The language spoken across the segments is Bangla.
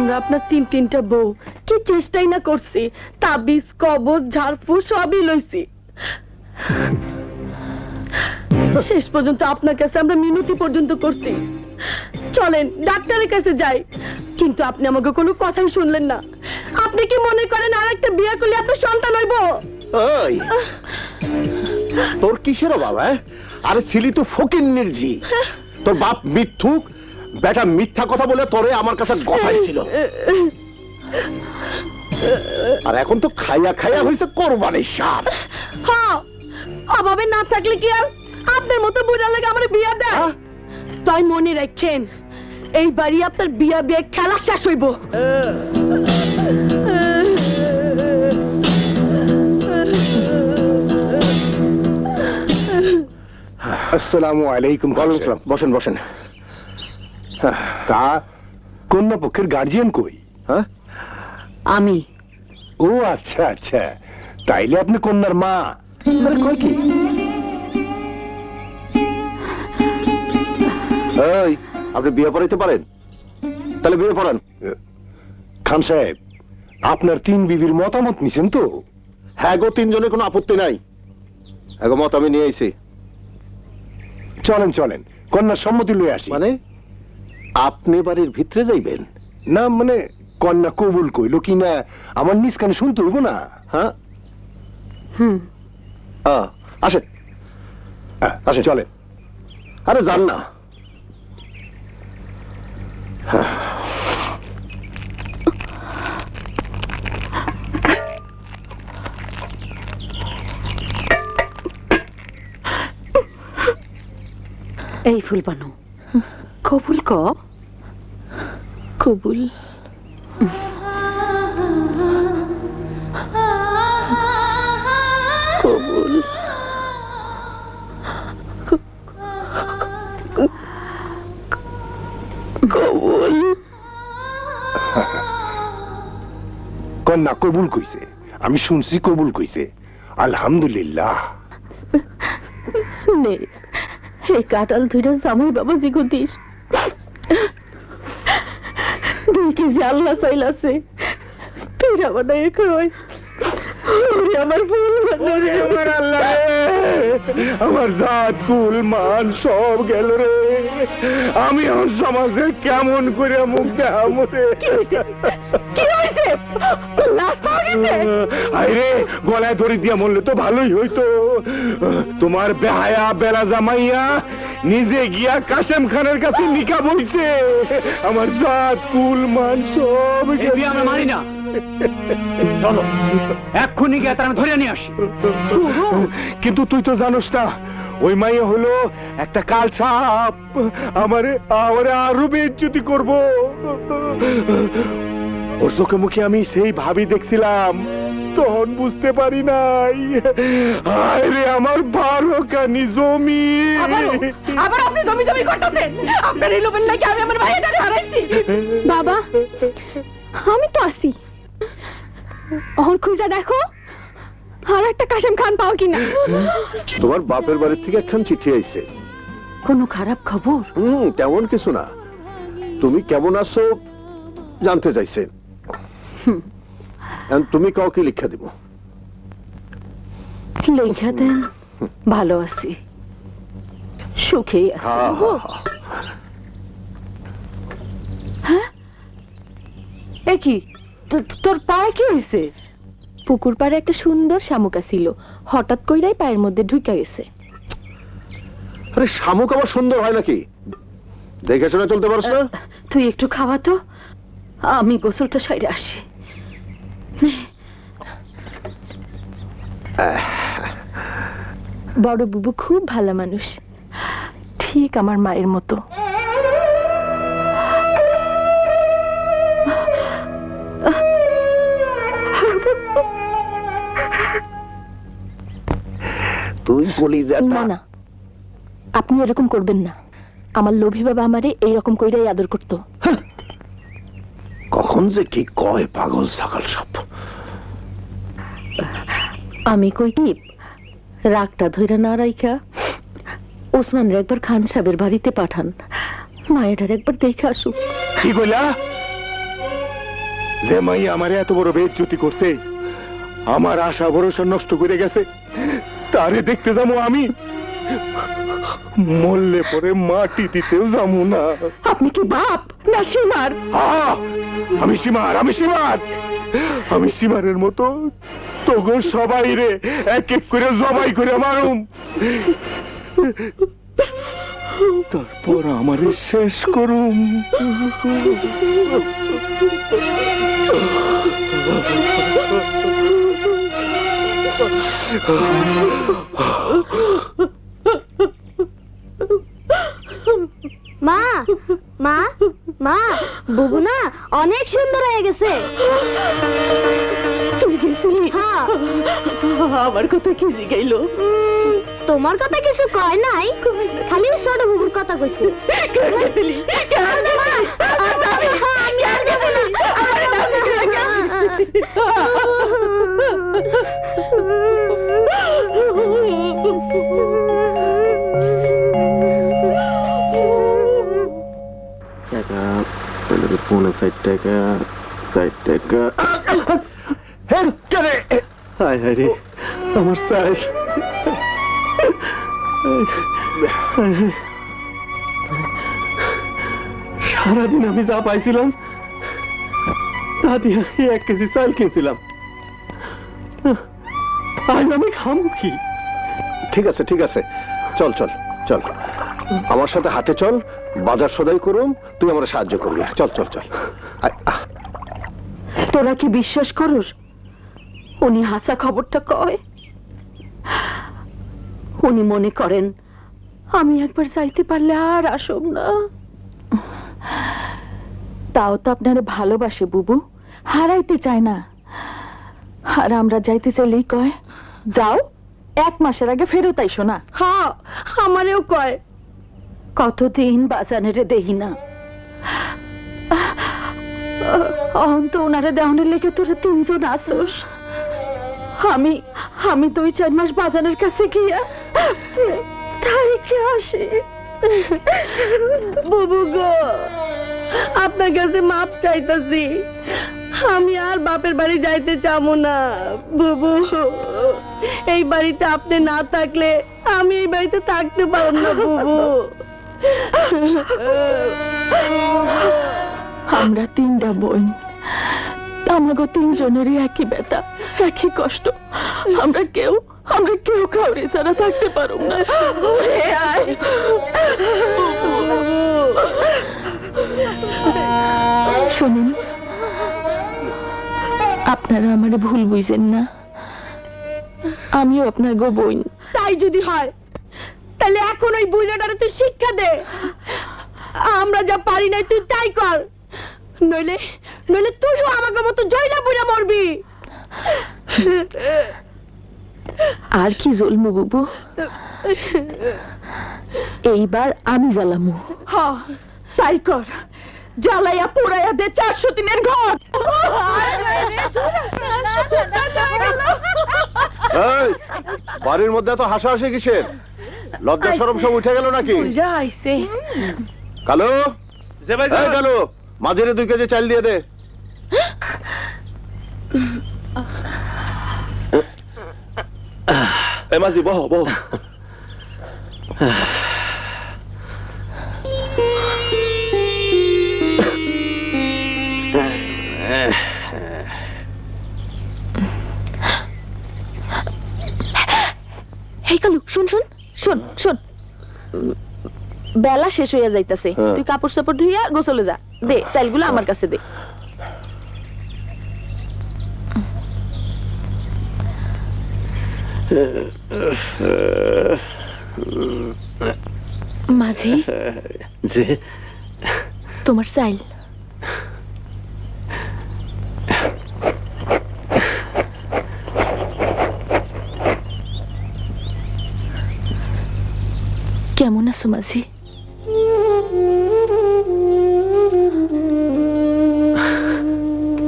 আমরা আপনার তিনটা বউ কি চেষ্টাই না করছি, তাবিজ কবজ ঝাড়ফু সবই লইছি। শেষ পর্যন্ত আপনার কাছে আমরা মিনতি পর্যন্ত করছি, চলেন ডাক্তারের কাছে যাই। কিন্তু আপনি আমাকে কোনো কথাই শুনলেন না। আপনি কি মনে করেন আর একটা বিয়ে করলে আপনার সন্তান হইব? তোর কিসের বাবা? আরে ছিলি তো ফকিন্নির ঝি। তোর বাপ মিথ্যুক, বেটা মিথ্যা কথা বলে তোরে আমার কাছে গফাইছিল। আর এখন তো খাইয়া খাইয়া হয়েছে কোরবানির সার। হ্যাঁ, অভাবে না থাকলে কি আর আপনার মতো বুড়া লাগে আমার বিয়া দেয়? তাই মনে রাখেন, এই বাড়ি আপনার বিয়া বিয়ে খেলা শেষ হইব। আসসালামু আলাইকুম। বসেন বসেন। তা কন্যা পক্ষের গার্জিয়ান কই? হ্যাঁ, আমি। ও আচ্ছা আচ্ছা, তাইলে আপনি কন্যার মা। কয় কি? এই, আপনি বিয়ে পড়াইতে পারেন? তাহলে বিয়ে পড়ান। খান সাহেব, আপনার তিন বিবির মতামত নিছেন তো? হ্যাঁ গো, তিনজনের কোনো আপত্তি নাই। হ্যাঁ গো, মত আমি নিয়ে আইছি। চলেন চলেন, কন্যার সম্মতি লয়ে আসি। মানে আপনি বাড়ির ভিতরে যাইবেন? না মানে কন্যা কবুল কইল কিনা আমার নিজ কানে শুনতে হইব না। হ্যাঁ, আসেন আসেন, চলেন। আরে যান না। এই ফুল বানু, কবুল ক। কবুল। কবুল। কবুল। কন্যা কবুল কইছে, আমি শুনছি কবুল কইছে। আলহামদুলিল্লাহ। নে, এই কাটাল ধুইরা জামাই বাবাজি গদিস। 2 কেজি আল্লাহ চাইলাছে, পিঠা বানাই খাওয়াই। আমার ফুল বানরে, আমার আল্লাহ, আমার জাত কুল মান সব গেল রে। আমি আমার সমাজে কেমন করে মুখ দেখাবো রে? কি হইছে? লাশ পাওয়া গেছে? আরে গলায় ধরে দিয়া মরলে তো ভালোই হইতো। তোমার বেহায়া বেলা জামাইয়া নিজে গিয়া কাশেম খানের কাছে নিকা বলছে। আমার জাত কুল মান সব আমরা মানি না। চলো এক্ষুনি গিয়ে তার আমি ধরে নিয়ে আসি। কিন্তু তুই তো জানোস না, ওই মাইয়া হলো একটা কাল সাপ। আমারে আরো বেইজ্জতি করবো। ওর চোখে মুখে আমি সেই ভাবি দেখছিলাম, তখন বুঝতে পারি নাই। আরে আমার 12 কানি জমি। আবার আপনি জমি জমি করতেছেন? আপনার এই লোভের লাগি আমি আমার ভাইয়াটারে হারাইছি। বাবা, আমি তো আসি। ওর খুঁজা দেখো আর একটা কাশেম খান পাও কিনা। তোমার বাপের বাড়ি থেকে একখান চিঠি আইছে। কোনো খারাপ খবর? তেমন কিছু না। তুমি কেমন আছো জানতে চাইছে। তুমি কাউকে লিখা দিব? লেখা দেন, ভালো আছি, সুখেই আছি। হ্যাঁ, এ কি তোর পায়ে কি হয়েছে? পুকুর পাড়ে একটা সুন্দর শামুকা ছিল, হঠাৎ কইরাই পায়ের মধ্যে ঢুকে গেছে। আরে শামুক আবার সুন্দর হয় নাকি? দেখে শুনে চলতে পারছ না? তুই একটু খাওয়া তো, আমি গোসলটা সাইরে আসি। বড় বুবু খুব ভালো মানুষ, ঠিক আমার মায়ের মতো। তুই না না, আপনি এরকম করবেন না। আমার লোভী বাবা আমারে এইরকম কইরাই আদর করতো। কখন যে কি কয় পাগল ছাগল সব। আমি কই কি, রাগটা ধইরা না রাইখা ওসমানের একবার খান সাহেবের বাড়িতে পাঠান, মায়েরার একবার দেখে আসুক। কি কইলা? যে মাই আমার এত বড় বেজ্জতি করছে, আমার আশা ভরসা নষ্ট করে গেছে, তারে দেখতে যাবো আমি? মরলে পরে মাটি দিতেও যাবো না। আপনি কি বাপ না সীমার? আমি সীমার, আমি সীমার, আমি সীমারের মতো তোগো সবাই রে এক এক করে জবাই করে মারুম, তারপর আমারে শেষ করুম। মা মা মা, বুবু না অনেক সুন্দর হয়ে গেছে। তুমি গেছিলি? হ্যাঁ। আমার কথা কি জিগাইলো? তোমার কথা কিছু কয় নাই, খালি ছোট বুবুর কথা কইছে। গেছিলি? আমি আর যাবো না। টাকা 60 টাকা, 60 টাকা। হায় হায় রে, আমার চাই। সারাদিন আমি যা পাইছিলাম তা দিয়ে 1 কেজি চাল খেয়েছিলাম। আজ আমি খাবো কি? ঠিক আছে ঠিক আছে, চল চল চল, আমার সাথে হাটে চল, বাজার সদাই করুম, তুই আমার সাহায্য করবি। চল চল চল। তোরা কি বিশ্বাস করস উনি হাসা খবরটা কয়? উনি মনে করেন আমি একবার যাইতে পারলে আর আসব না। তাও তো আপনারা ভালোবাসে বুবু, হারাইতে চায় না। আর আমরা যাইতে চাইলেই কয় যাও, 1 মাসের আগে ফেরত আইসো না। হ্যাঁ, আমারেও কয়। কতদিন বাজানেরে দেহি না, অন্ত ওনারে দেওয়ানের লেগে তোরা 3 জন আসোস। আমি 2-4 মাস বাজানের কাছে গিয়া তারিখে আসি। বুবু গো, আপনার কাছে মাপ চাইতাছি, আমি আর বাপের বাড়ি যাইতে চাবো না। বুবু, এই বাড়িতে আপনি না থাকলে আমি এই বাড়িতে থাকতে পারব না। বুবু, আমরা 3টা বোন, আমাগো 3 জনেরই একই ব্যথা, একই কষ্ট। আমরা কেউ কাউরে ছাড়া থাকতে পারব না। শোনেন, আপনারা আমারে ভুল বুঝেন না, আমিও আপনার গো বোন। তাই যদি হয় তাহলে এখন ওই বুইড়াটারে তুই শিক্ষা দে। আমরা যা পারি নাই তুই তাই কর, নইলে তুইও আমাকে মতো জয়লা বুইড়া মরবি। আর কি জলমু বুবু, এইবার আমি জ্বালামু। হ্যাঁ তাই কর, জ্বালাইয়া পোড়াইয়া দে 400 দিনের ঘর। বাড়ির মধ্যে এত হাসাহাসি কিসের? লজ্জা শরম সব উঠে গেল নাকি? কালো, কালো, মাঝেরে 2 কেজি চাল দিয়ে দে। মাঝি বহ বহ। এই কালু, শুন শুন শুন শুন, বেলা শেষ হইয়া যাইতাছে, তুই কাপড় চাপড় ধুইয়া গোসলে যা। দে চালগুলো আমার কাছে দে। মাঝি, যে তোমার চাইল। কেমন আছো মাঝি?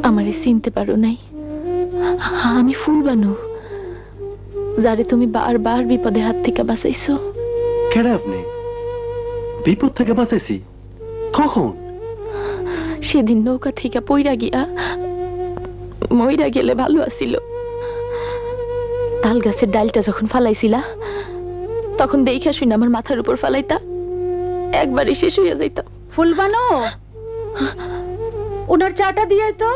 আমারে চিনতে পারো নাই? আমি ফুলবানু, যারে তুমি বারবার বিপদের হাত থেকে বাঁচাইছো। কেডা আপনি? বিপদ থেকে বাঁচাইছি কখন? সেদিন নৌকা থেকে পইরা গিয়া মইরা গেলে ভালো আছিল। তাল গাছের ডালটা যখন ফালাইছিলা তখন দেখা শুনে আমার মাথার উপর ফালাইতা, একবারই শেষ হইয়া যাইতাম। ফুলবানো, ওনার চাটা দিয়ে তো।